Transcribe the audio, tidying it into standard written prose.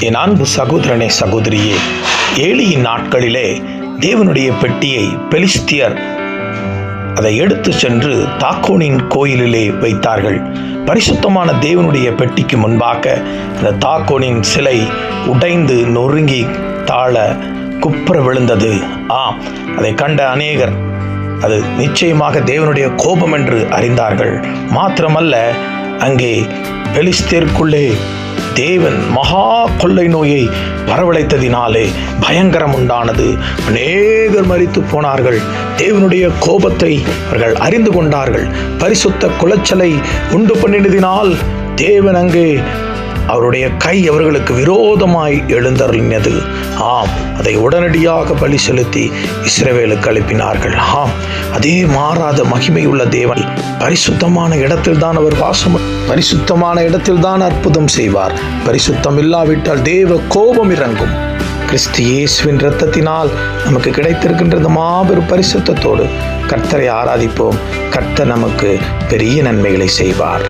என் அன்பு சகோதரனே, சகோதரியே, ஏலியின் நாட்களிலே தேவனுடைய பெட்டியை பெலிஸ்தியர் அதை எடுத்து சென்று தாக்கோனின் கோயிலிலே வைத்தார்கள். பரிசுத்தமான தேவனுடைய பெட்டிக்கு முன்பாக அந்த தாக்கோனின் சிலை உடைந்து நொறுங்கி தாழ குப்புற விழுந்தது. அதை கண்ட அநேகர் அது நிச்சயமாக தேவனுடைய கோபம் என்று அறிந்தார்கள். மாத்திரமல்ல, அங்கே பெலிஸ்தேருக்குள்ளே தேவன் மகா கொள்ளை நோயை வரவழைத்ததினாலே பயங்கரம் உண்டானது. அநேகர் மரித்து போனார்கள். தேவனுடைய கோபத்தை அவர்கள் அறிந்து கொண்டார்கள். பரிசுத்த குலைச்சலை உண்டு பண்ணினதினால் தேவன் அங்கே அவருடைய கை அவர்களுக்கு விரோதமாய் எழுந்தருளினது. அதை உடனடியாக பலி செலுத்தி இஸ்ரவேலுக்கு அனுப்பினார்கள். அதே மாறாத மகிமையுள்ள தேவன் பரிசுத்தமான இடத்தில் தான் அவர் வாசம், பரிசுத்தமான இடத்தில் தான் அற்புதம் செய்வார். பரிசுத்தம் இல்லாவிட்டால் தேவ கோபம் இறங்கும். கிறிஸ்து இயேசுவின் இரத்தத்தினால் நமக்கு கிடைத்திருக்கின்ற இந்த மாபெரும் பரிசுத்தத்தோடு கர்த்தரை ஆராதிப்போம். கர்த்தர் நமக்கு பெரிய நன்மைகளை செய்வார்.